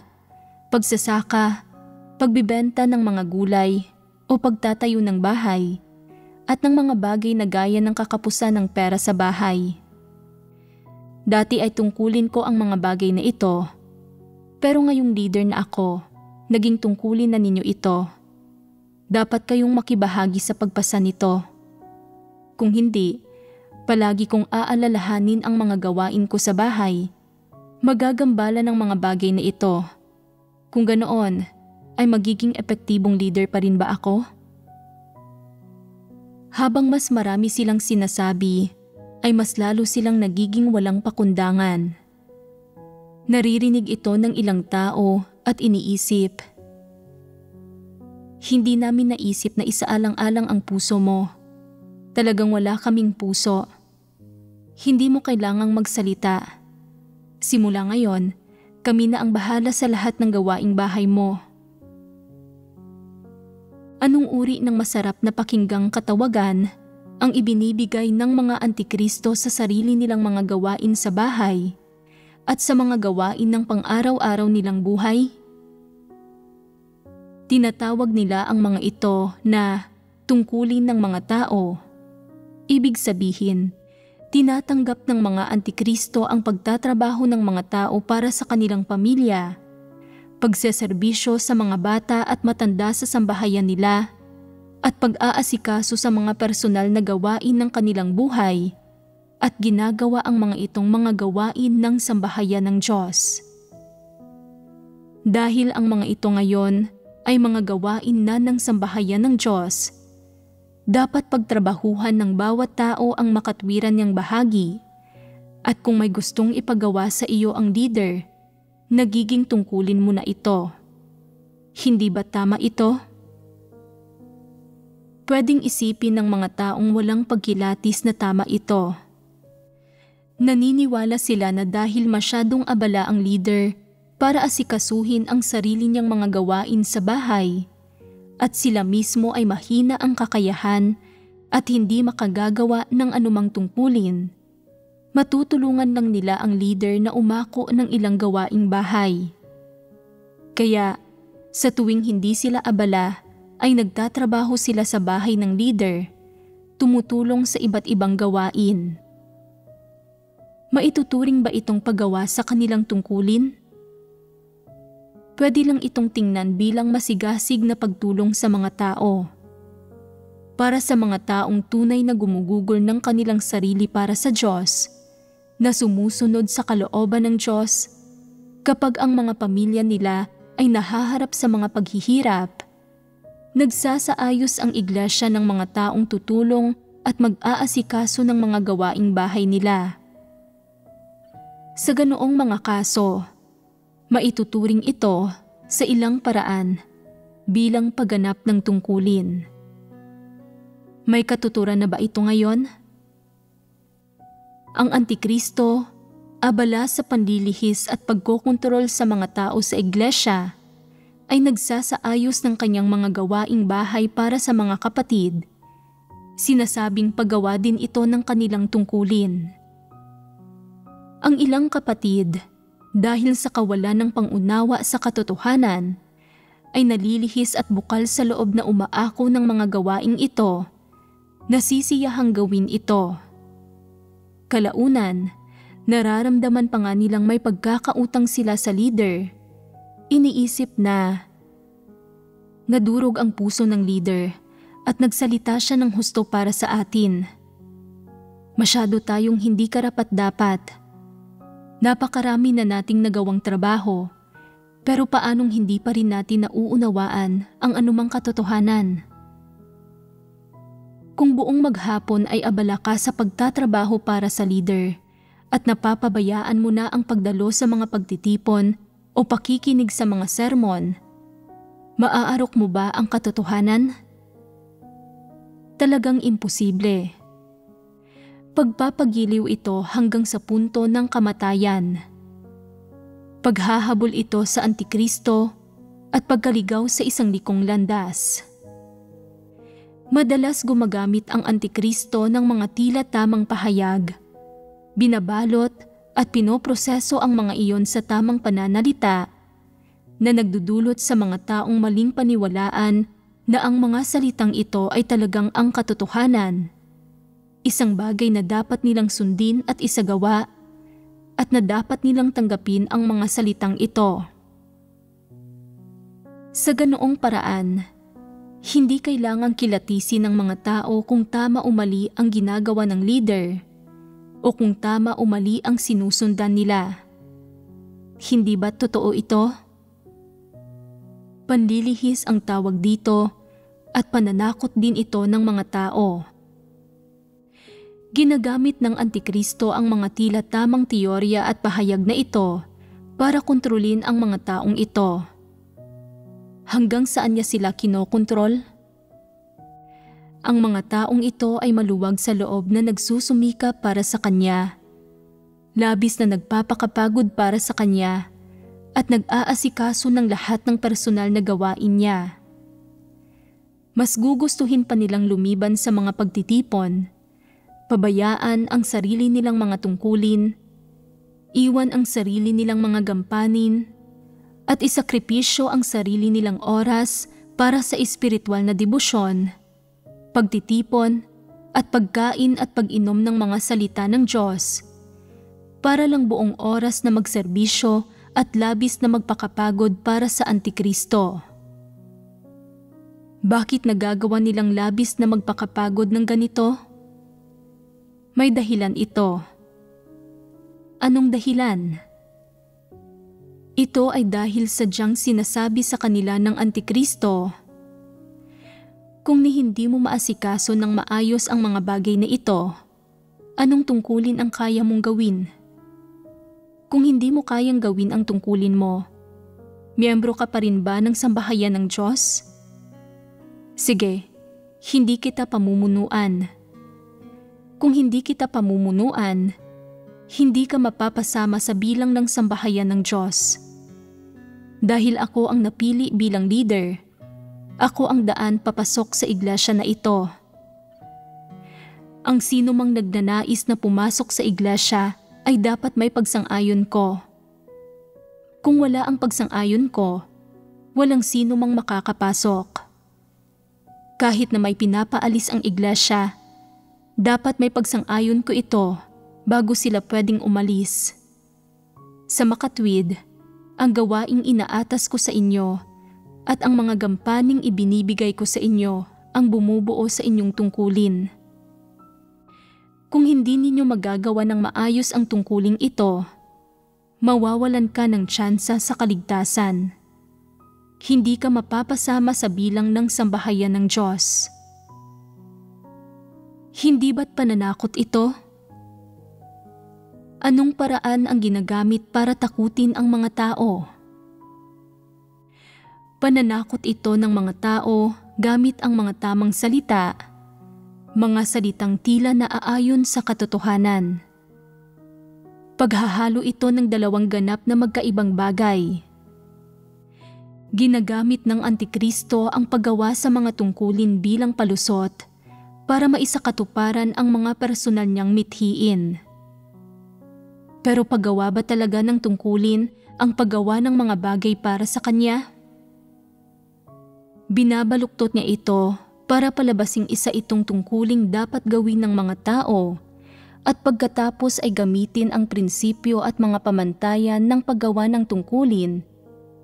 pagsasaka, pagbibenta ng mga gulay o pagtatayo ng bahay, at ng mga bagay na gaya ng kakapusan ng pera sa bahay. Dati ay tungkulin ko ang mga bagay na ito, pero ngayong leader na ako, naging tungkulin na ninyo ito. Dapat kayong makibahagi sa pagpasa nito. Kung hindi, palagi kong aalalahanin ang mga gawain ko sa bahay. Magagambala ng mga bagay na ito. Kung ganoon, ay magiging epektibong leader pa rin ba ako? Habang mas marami silang sinasabi, ay mas lalo silang nagiging walang pakundangan. Naririnig ito ng ilang tao at iniisip, "Hindi namin naisip na isaalang-alang ang puso mo. Talagang wala kaming puso. Hindi mo kailangang magsalita. Simula ngayon, kami na ang bahala sa lahat ng gawaing bahay mo." Anong uri ng masarap na pakinggang katawagan ang ibinibigay ng mga antikristo sa sarili nilang mga gawain sa bahay at sa mga gawain ng pang-araw-araw nilang buhay? Tinatawag nila ang mga ito na tungkulin ng mga tao. Ibig sabihin, tinatanggap ng mga antikristo ang pagtatrabaho ng mga tao para sa kanilang pamilya, pagseserbisyo sa mga bata at matanda sa sambahayan nila, at pag-aasikaso sa mga personal na gawain ng kanilang buhay, at ginagawa ang mga itong mga gawain ng sambahayan ng Diyos. Dahil ang mga ito ngayon ay mga gawain na ng sambahayan ng Diyos, dapat pagtrabahuhan ng bawat tao ang makatwiran niyang bahagi, at kung may gustong ipagawa sa iyo ang leader, nagiging tungkulin mo na ito. Hindi ba tama ito? Pwedeng isipin ng mga taong walang pagkilatis na tama ito. Naniniwala sila na dahil masyadong abala ang leader para asikasuhin ang sarili niyang mga gawain sa bahay, at sila mismo ay mahina ang kakayahan at hindi makagagawa ng anumang tungkulin, matutulungan lang nila ang leader na umako ng ilang gawaing bahay. Kaya, sa tuwing hindi sila abala, ay nagtatrabaho sila sa bahay ng leader, tumutulong sa iba't ibang gawain. Maituturing ba itong paggawa sa kanilang tungkulin? Pwede lang itong tingnan bilang masigasig na pagtulong sa mga tao. Para sa mga taong tunay na gumugugol ng kanilang sarili para sa Diyos, na sumusunod sa kalooban ng Diyos, kapag ang mga pamilya nila ay nahaharap sa mga paghihirap, nagsasaayos ang iglesia ng mga taong tutulong at mag-aasikaso ng mga gawaing bahay nila. Sa ganoong mga kaso, maituturing ito sa ilang paraan bilang pagganap ng tungkulin. May katuturan na ba ito ngayon? Ang Antikristo, abala sa panlilihis at pagkokontrol sa mga tao sa iglesia, ay nagsasaayos ng kanyang mga gawaing bahay para sa mga kapatid. Sinasabing paggawa din ito ng kanilang tungkulin. Ang ilang kapatid, dahil sa kawalan ng pangunawa sa katotohanan, ay nalilihis at bukal sa loob na umaako ng mga gawaing ito, nasisiyahang gawin ito. Kalaunan, nararamdaman pa nga nilang may pagkakautang sila sa leader. Iniisip na nadurog ang puso ng leader at nagsalita siya ng husto para sa atin. Masyado tayong hindi karapat-dapat. Napakarami na nating nagawang trabaho, pero paanong hindi pa rin natin nauunawaan ang anumang katotohanan? Kung buong maghapon ay abala ka sa pagtatrabaho para sa leader at napapabayaan mo na ang pagdalo sa mga pagtitipon o pakikinig sa mga sermon, maaarok mo ba ang katotohanan? Talagang imposible. Pagpapagiliw ito hanggang sa punto ng kamatayan. Paghahabol ito sa Antikristo at pagkaligaw sa isang likong landas. Madalas gumagamit ang Antikristo ng mga tila tamang pahayag. Binabalot at pinoproseso ang mga iyon sa tamang pananalita na nagdudulot sa mga taong maling paniwalaan na ang mga salitang ito ay talagang ang katotohanan. Isang bagay na dapat nilang sundin at isagawa at na dapat nilang tanggapin ang mga salitang ito. Sa ganoong paraan, hindi kailangang kilatisin ng mga tao kung tama o mali ang ginagawa ng leader o kung tama o mali ang sinusundan nila. Hindi ba totoo ito? Panlilihis ang tawag dito at pananakot din ito ng mga tao. Ginagamit ng Antikristo ang mga tila tamang teorya at pahayag na ito para kontrolin ang mga taong ito. Hanggang saan niya sila kinokontrol? Ang mga taong ito ay maluwag sa loob na nagsusumika para sa kanya, labis na nagpapakapagod para sa kanya, at nag-aasikaso ng lahat ng personal na gawain niya. Mas gugustuhin pa nilang lumiban sa mga pagtitipon, pabayaan ang sarili nilang mga tungkulin, iwan ang sarili nilang mga gampanin, at isakripisyo ang sarili nilang oras para sa espiritual na debosyon, pagtitipon at pagkain at pag-inom ng mga salita ng Diyos, para lang buong oras na magserbisyo at labis na magpakapagod para sa Antikristo. Bakit nagagawa nilang labis na magpakapagod ng ganito? May dahilan ito. Anong dahilan? Ito ay dahil sadyang sinasabi sa kanila ng Antikristo, kung hindi mo maasikaso ng maayos ang mga bagay na ito, anong tungkulin ang kaya mong gawin? Kung hindi mo kayang gawin ang tungkulin mo, miyembro ka pa rin ba ng sambahayan ng Diyos? Sige, hindi kita pamumunuan. Kung hindi kita pamumunuan, hindi ka mapapasama sa bilang ng sambahayan ng Diyos. Dahil ako ang napili bilang leader, ako ang daan papasok sa iglesia na ito. Ang sino mang nagnanais na pumasok sa iglesia ay dapat may pagsang-ayon ko. Kung wala ang pagsang-ayon ko, walang sino mang makakapasok. Kahit na may pinapaalis ang iglesia, dapat may pagsang-ayon ko ito bago sila pwedeng umalis. Sa makatwid, ang gawaing inaatas ko sa inyo at ang mga gampaning ibinibigay ko sa inyo ang bumubuo sa inyong tungkulin. Kung hindi ninyo magagawa ng maayos ang tungkuling ito, mawawalan ka ng tsansa sa kaligtasan. Hindi ka mapapasama sa bilang ng sambahayan ng Diyos. Hindi ba't pananakot ito? Anong paraan ang ginagamit para takutin ang mga tao? Pananakot ito ng mga tao gamit ang mga tamang salita, mga salitang tila naaayon sa katotohanan. Paghahalo ito ng dalawang ganap na magkaibang bagay. Ginagamit ng Antikristo ang paggawa sa mga tungkulin bilang palusot para maisakatuparan ang mga personal niyang mithiin. Pero paggawa ba talaga ng tungkulin ang paggawa ng mga bagay para sa kanya? Binabaluktot niya ito para palabasing isa itong tungkuling dapat gawin ng mga tao at pagkatapos ay gamitin ang prinsipyo at mga pamantayan ng paggawa ng tungkulin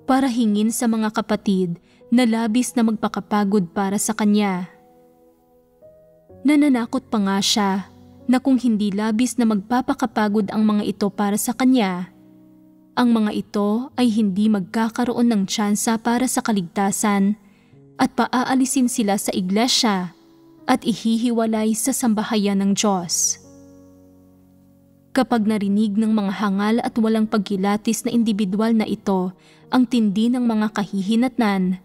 para hingin sa mga kapatid na labis na magpakapagod para sa kanya. Nananakot pa nga siya na kung hindi labis na magpapakapagod ang mga ito para sa kanya, ang mga ito ay hindi magkakaroon ng tsansa para sa kaligtasan at paaalisin sila sa iglesia at ihihiwalay sa sambahayan ng Diyos. Kapag narinig ng mga hangal at walang pagkilatis na individual na ito ang tindi ng mga kahihinatnan,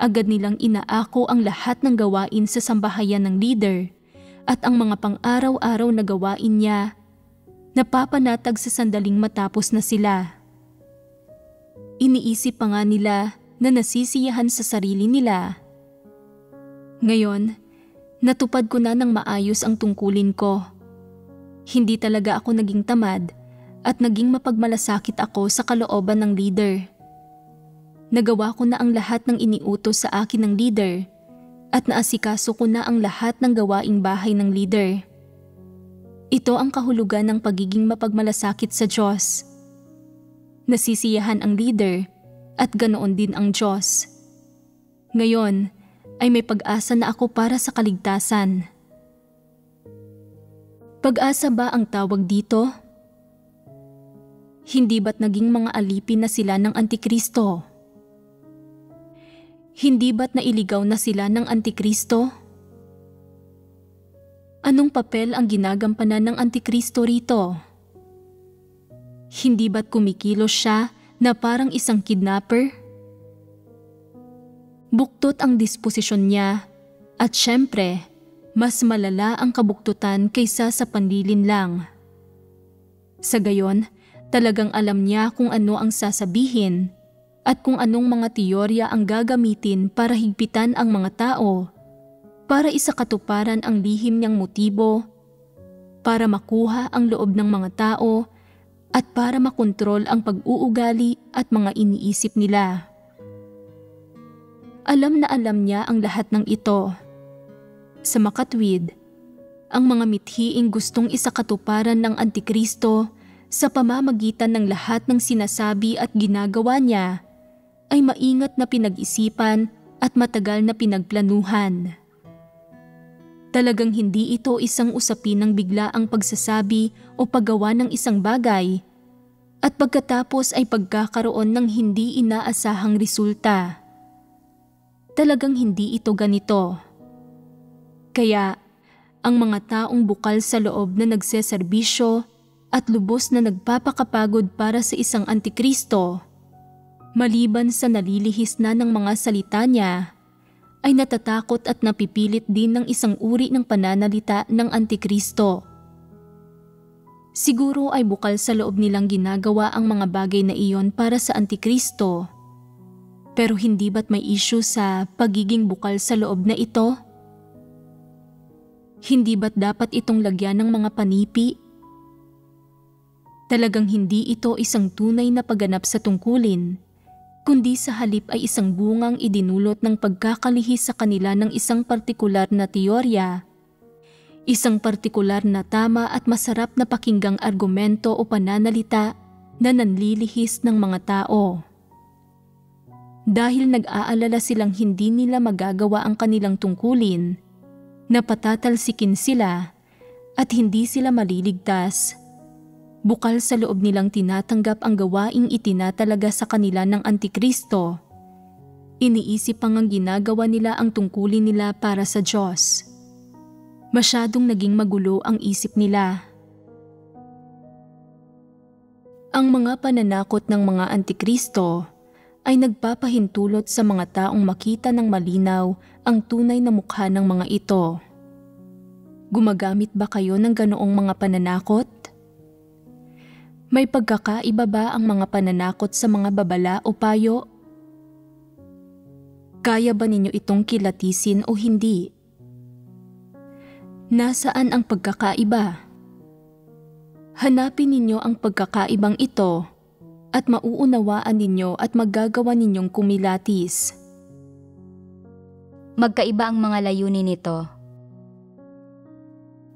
agad nilang inaako ang lahat ng gawain sa sambahayan ng leader at ang mga pang-araw-araw na gawain niya, napapanatag sa sandaling matapos na sila. Iniisip pa nga nila na nasisiyahan sa sarili nila. Ngayon, natupad ko na ng maayos ang tungkulin ko. Hindi talaga ako naging tamad at naging mapagmalasakit ako sa kalooban ng leader. Nagawa ko na ang lahat ng iniutos sa akin ng leader at naasikaso ko na ang lahat ng gawaing bahay ng leader. Ito ang kahulugan ng pagiging mapagmalasakit sa Diyos. Nasisiyahan ang leader at ganoon din ang Diyos. Ngayon ay may pag-asa na ako para sa kaligtasan. Pag-asa ba ang tawag dito? Hindi ba't naging mga alipin na sila ng Antikristo? Hindi ba't nailigaw na sila ng Antikristo? Anong papel ang ginagampanan ng Antikristo rito? Hindi ba't kumikilos siya na parang isang kidnapper? Buktot ang disposisyon niya at syempre, mas malala ang kabuktutan kaysa sa panlilin lang. Sa gayon, talagang alam niya kung ano ang sasabihin at kung anong mga teorya ang gagamitin para higpitan ang mga tao, para isakatuparan ang lihim niyang motibo, para makuha ang loob ng mga tao, at para makontrol ang pag-uugali at mga iniisip nila. Alam na alam niya ang lahat ng ito. Sa makatwid, ang mga mithiing gustong isakatuparan ng Antikristo sa pamamagitan ng lahat ng sinasabi at ginagawa niya ay maingat na pinag-isipan at matagal na pinagplanuhan. Talagang hindi ito isang usapin ng bigla ang pagsasabi o paggawa ng isang bagay at pagkatapos ay pagkakaroon ng hindi inaasahang resulta. Talagang hindi ito ganito. Kaya, ang mga taong bukal sa loob na nagseserbisyo at lubos na nagpapakapagod para sa isang Antikristo, maliban sa nalilihis na ng mga salita niya, ay natatakot at napipilit din ng isang uri ng pananalita ng Antikristo. Siguro ay bukal sa loob nilang ginagawa ang mga bagay na iyon para sa Antikristo. Pero hindi ba't may issue sa pagiging bukal sa loob na ito? Hindi ba't dapat itong lagyan ng mga panipi? Talagang hindi ito isang tunay na pagganap sa tungkulin, kundi sa halip ay isang bungang idinulot ng pagkakalihis sa kanila ng isang partikular na teorya. Isang partikular na tama at masarap na pakinggang argumento o pananalita na nanlilihis ng mga tao. Dahil nag-aalala silang hindi nila magagawa ang kanilang tungkulin, napatatalsikin sila at hindi sila maliligtas. Bukal sa loob nilang tinatanggap ang gawaing itinatalaga sa kanila ng Antikristo. Iniisip pang ang ginagawa nila ang tungkulin nila para sa Diyos. Masyadong naging magulo ang isip nila. Ang mga pananakot ng mga Antikristo ay nagpapahintulot sa mga taong makita ng malinaw ang tunay na mukha ng mga ito. Gumagamit ba kayo ng ganoong mga pananakot? May pagkakaiba ba ang mga pananakot sa mga babala o payo? Kaya ba ninyo itong kilatisin o hindi? Nasaan ang pagkakaiba? Hanapin ninyo ang pagkakaibang ito at mauunawaan ninyo at magagawa ninyong kumilatis. Magkaiba ang mga layunin nito.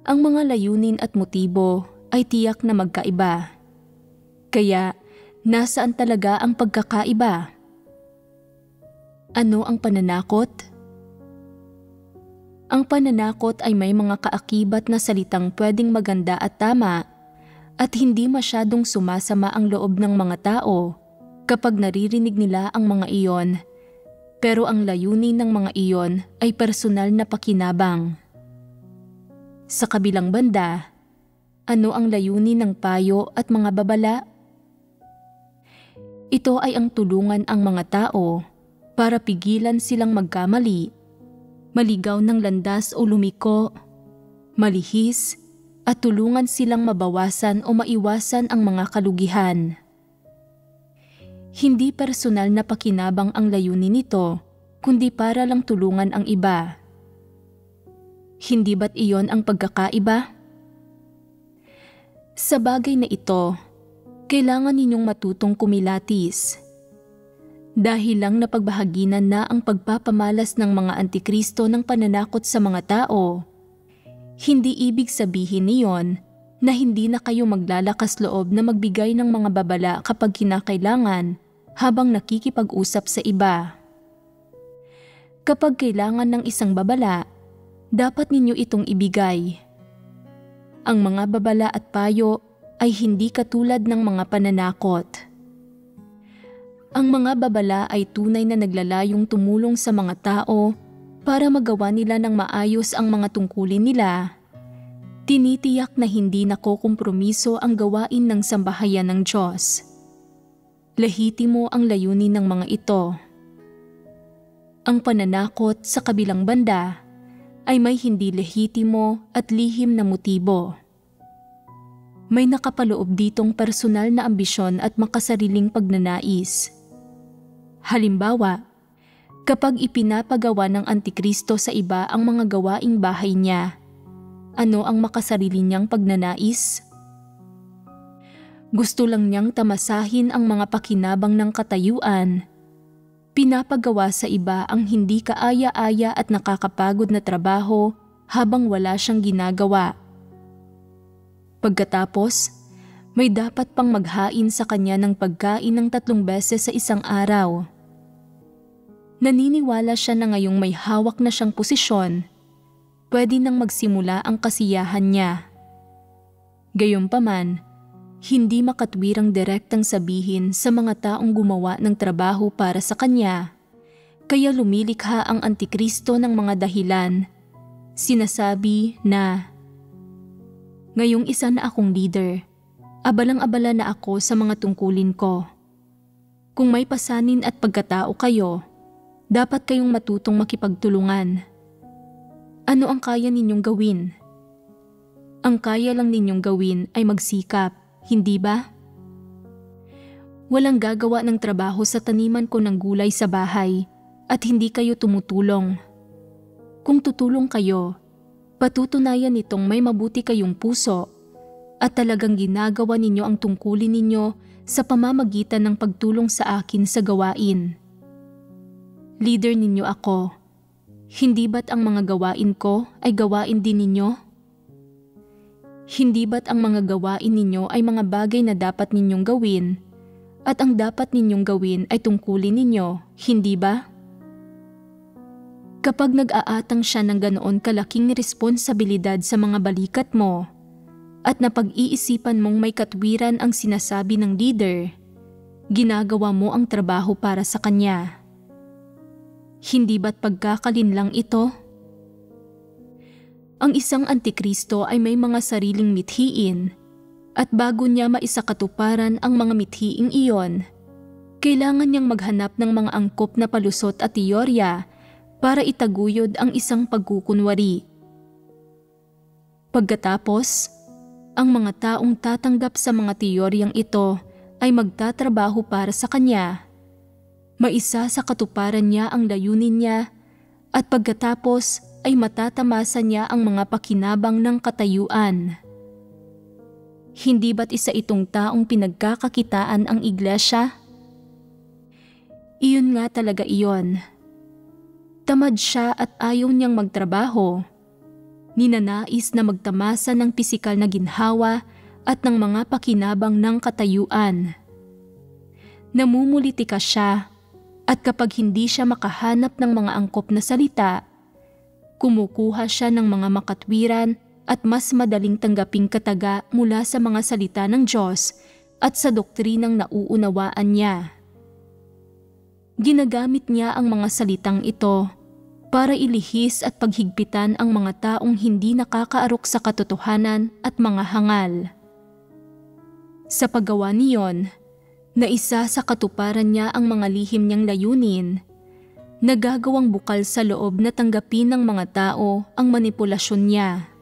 Ang mga layunin at motibo ay tiyak na magkaiba. Kaya, nasaan talaga ang pagkakaiba? Ano ang pananakot? Ang pananakot ay may mga kaakibat na salitang pwedeng maganda at tama at hindi masyadong sumasama ang loob ng mga tao kapag naririnig nila ang mga iyon, pero ang layunin ng mga iyon ay personal na pakinabang. Sa kabilang banda, ano ang layunin ng payo at mga babala? Ito ay ang tulungan ang mga tao para pigilan silang magkamali, maligaw ng landas o lumiko, malihis, at tulungan silang mabawasan o maiwasan ang mga kalugihan. Hindi personal na pakinabang ang layunin nito, kundi para lang tulungan ang iba. Hindi ba't iyon ang pagkakaiba? Sa bagay na ito, kailangan ninyong matutong kumilatis. Dahil lang napagbahaginan na ang pagpapamalas ng mga Antikristo ng pananakot sa mga tao, hindi ibig sabihin niyon na hindi na kayo maglalakas loob na magbigay ng mga babala kapag kinakailangan habang nakikipag-usap sa iba. Kapag kailangan ng isang babala, dapat ninyo itong ibigay. Ang mga babala at payo ay hindi katulad ng mga pananakot. Ang mga babala ay tunay na naglalayong tumulong sa mga tao para magawa nila ng maayos ang mga tungkulin nila. Tinitiyak na hindi nakokompromiso ang gawain ng sambahayan ng Diyos. Lehitimo ang layunin ng mga ito. Ang pananakot sa kabilang banda ay may hindi lehitimo at lihim na motibo. May nakapaloob ditong personal na ambisyon at makasariling pagnanais. Halimbawa, kapag ipinapagawa ng Antikristo sa iba ang mga gawaing bahay niya, ano ang makasarili niyang pagnanais? Gusto lang niyang tamasahin ang mga pakinabang ng katayuan. Pinapagawa sa iba ang hindi kaaya-aya at nakakapagod na trabaho habang wala siyang ginagawa. Pagkatapos, may dapat pang maghain sa kanya ng pagkain ng 3 beses sa isang araw. Naniniwala siya na ngayong may hawak na siyang posisyon, pwede nang magsimula ang kasiyahan niya. Gayunpaman, hindi makatwirang direktang sabihin sa mga taong gumawa ng trabaho para sa kanya, kaya lumilikha ang Antikristo ng mga dahilan. Sinasabi na, "Ngayong isa na akong leader, abalang-abala na ako sa mga tungkulin ko. Kung may pasanin at pagkatao kayo, dapat kayong matutong makipagtulungan. Ano ang kaya ninyong gawin? Ang kaya lang ninyong gawin ay magsikap, hindi ba? Walang gagawa ng trabaho sa taniman ko ng gulay sa bahay at hindi kayo tumutulong. Kung tutulong kayo, patutunayan nitong may mabuti kayong puso at talagang ginagawa ninyo ang tungkulin ninyo sa pamamagitan ng pagtulong sa akin sa gawain. Leader ninyo ako. Hindi ba't ang mga gawain ko ay gawain din ninyo? Hindi ba't ang mga gawain ninyo ay mga bagay na dapat ninyong gawin, at ang dapat ninyong gawin ay tungkulin ninyo, hindi ba? Kapag nag-aatang siya ng ganoon kalaking responsibilidad sa mga balikat mo, at napag-iisipan mong may katwiran ang sinasabi ng leader, ginagawa mo ang trabaho para sa kanya. Hindi ba't pagkakalinlang ito? Ang isang antikristo ay may mga sariling mithiin, at bago niya maisakatuparan ang mga mithiing iyon, kailangan niyang maghanap ng mga angkop na palusot at teorya para itaguyod ang isang pagkukunwari. Pagkatapos, ang mga taong tatanggap sa mga teoryang ito ay magtatrabaho para sa kanya. Maisa sa katuparan niya ang layunin niya, at pagkatapos ay matatamasa niya ang mga pakinabang ng katayuan. Hindi ba't isa itong taong pinagkakakitaan ang iglesia? Iyon nga talaga iyon. Tamad siya at ayaw niyang magtrabaho. Ninanais na magtamasa ng pisikal na ginhawa at ng mga pakinabang ng katayuan. Namumulitika siya, at kapag hindi siya makahanap ng mga angkop na salita, kumukuha siya ng mga makatwiran at mas madaling tanggaping kataga mula sa mga salita ng Diyos at sa doktrinang nauunawaan niya. Ginagamit niya ang mga salitang ito para ilihis at paghigpitan ang mga taong hindi nakakaarok sa katotohanan at mga hangal. Sa paggawa niyon, na isa sa katuparan niya ang mga lihim niyang layunin, nagagawang bukal sa loob na tanggapin ng mga tao ang manipulasyon niya.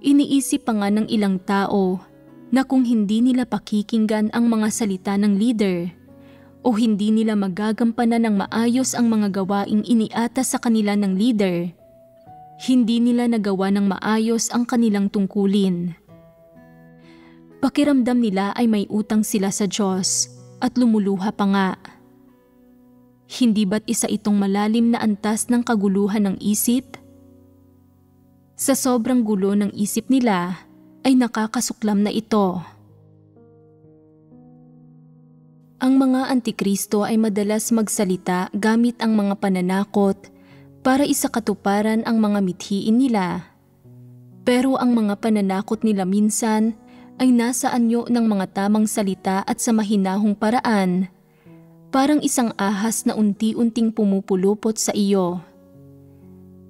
Iniisip pa nga ng ilang tao na kung hindi nila pakikinggan ang mga salita ng leader o hindi nila magagampanan ng maayos ang mga gawaing iniata sa kanila ng leader, hindi nila nagawa ng maayos ang kanilang tungkulin. Pakiramdam nila ay may utang sila sa Diyos at lumuluha pa nga. Hindi ba't isa itong malalim na antas ng kaguluhan ng isip? Sa sobrang gulo ng isip nila ay nakakasuklam na ito. Ang mga antikristo ay madalas magsalita gamit ang mga pananakot para isakatuparan ang mga mithiin nila. Pero ang mga pananakot nila minsan ay nasa anyo ng mga tamang salita at sa mahinahong paraan, parang isang ahas na unti-unting pumupulupot sa iyo.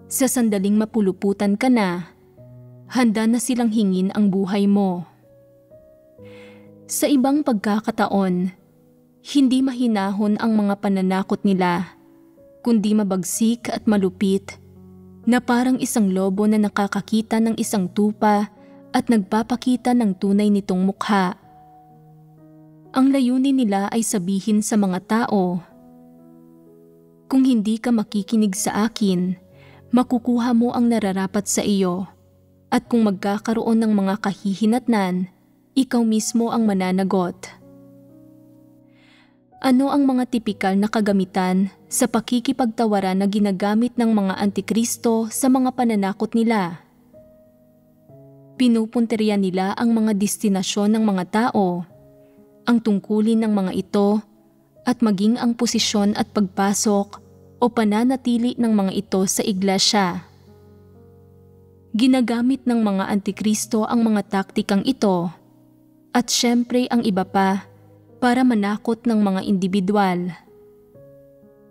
Sa sandaling mapuluputan ka na, handa na silang hingin ang buhay mo. Sa ibang pagkakataon, hindi mahinahon ang mga pananakot nila, kundi mabagsik at malupit, na parang isang lobo na nakakakita ng isang tupa at nagpapakita ng tunay nitong mukha. Ang layunin nila ay sabihin sa mga tao, kung hindi ka makikinig sa akin, makukuha mo ang nararapat sa iyo, at kung magkakaroon ng mga kahihinatnan, ikaw mismo ang mananagot. Ano ang mga tipikal na kagamitan sa pakikipagtawaran na ginagamit ng mga antikristo sa mga pananakot nila? Pinupunteriya nila ang mga destinasyon ng mga tao, ang tungkulin ng mga ito, at maging ang posisyon at pagpasok o pananatili ng mga ito sa iglesia. Ginagamit ng mga antikristo ang mga taktikang ito, at syempre ang iba pa, para manakot ng mga individual.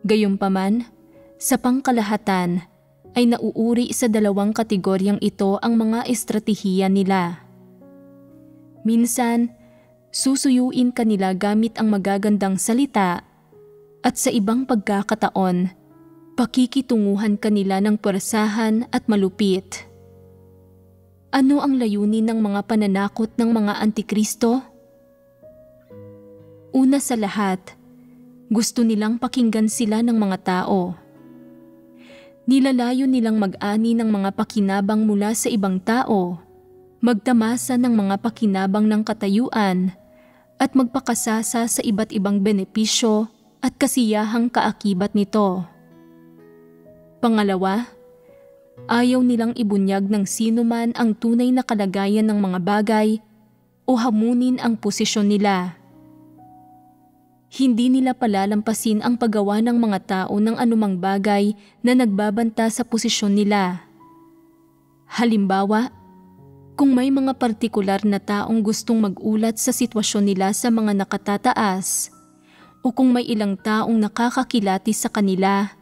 Gayunpaman, sa pangkalahatan, ay nauuri sa dalawang kategoryang ito ang mga estratehiya nila. Minsan, susuyuin kanila gamit ang magagandang salita, at sa ibang pagkakataon, pakikitunguhan kanila ng puwersahan at malupit. Ano ang layunin ng mga pananakot ng mga antikristo? Una sa lahat, gusto nilang pakinggan sila ng mga tao. Nilalayo nilang mag-ani ng mga pakinabang mula sa ibang tao, magtamasa ng mga pakinabang ng katayuan, at magpakasasa sa iba't ibang benepisyo at kasiyahang kaakibat nito. Pangalawa, Ayaw nilang ibunyag ng sino man ang tunay na kalagayan ng mga bagay o hamunin ang posisyon nila. Hindi nila palalampasin ang paggawa ng mga tao ng anumang bagay na nagbabanta sa posisyon nila. Halimbawa, kung may mga partikular na taong gustong mag-ulat sa sitwasyon nila sa mga nakatataas, o kung may ilang taong nakakakilati sa kanila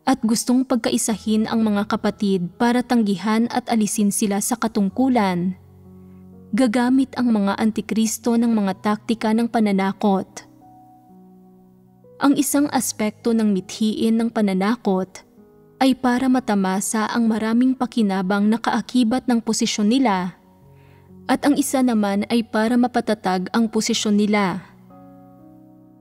at gustong pagkaisahin ang mga kapatid para tanggihan at alisin sila sa katungkulan, gagamit ang mga antikristo ng mga taktika ng pananakot. Ang isang aspekto ng mithiin ng pananakot ay para matamasa ang maraming pakinabang na kaakibat ng posisyon nila, at ang isa naman ay para mapatatag ang posisyon nila.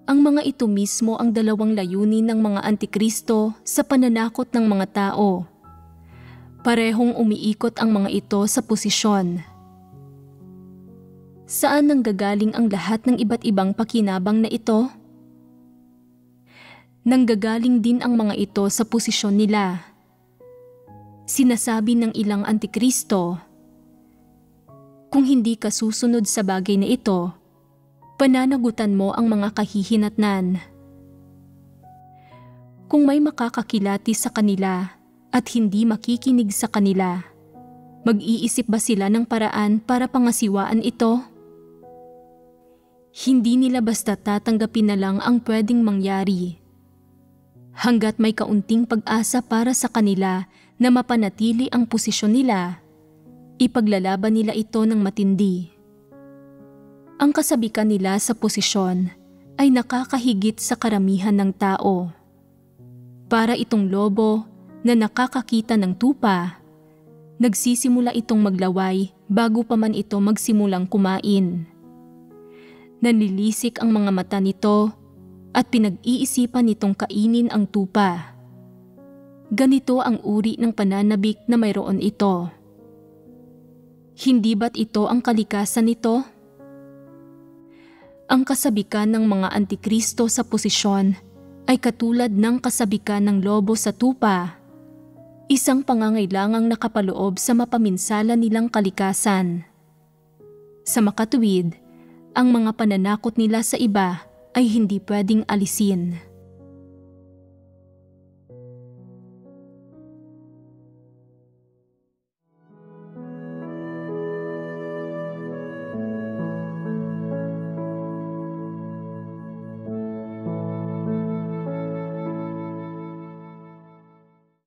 Ang mga ito mismo ang dalawang layunin ng mga antikristo sa pananakot ng mga tao. Parehong umiikot ang mga ito sa posisyon. Saan nanggagaling ang lahat ng iba't ibang pakinabang na ito? Nanggagaling din ang mga ito sa posisyon nila. Sinasabi ng ilang antikristo, kung hindi ka susunod sa bagay na ito, pananagutan mo ang mga kahihinatnan. Kung may makakakilati sa kanila at hindi makikinig sa kanila, mag-iisip ba sila ng paraan para pangasiwaan ito? Hindi nila basta tatanggapin na lang ang pwedeng mangyari. Hanggat may kaunting pag-asa para sa kanila na mapanatili ang posisyon nila, ipaglalaban nila ito ng matindi. Ang kasabikan nila sa posisyon ay nakakahigit sa karamihan ng tao. Para itong lobo na nakakakita ng tupa, nagsisimula itong maglaway bago pa man ito magsimulang kumain. Nanilisik ang mga mata nito at pinag-iisipan nitong kainin ang tupa. Ganito ang uri ng pananabik na mayroon ito. Hindi ba't ito ang kalikasan nito? Ang kasabikan ng mga antikristo sa posisyon ay katulad ng kasabikan ng lobo sa tupa, isang pangangailangang nakapaloob sa mapaminsala nilang kalikasan. Sa makatuwid, ang mga pananakot nila sa iba ay hindi pwedeng alisin.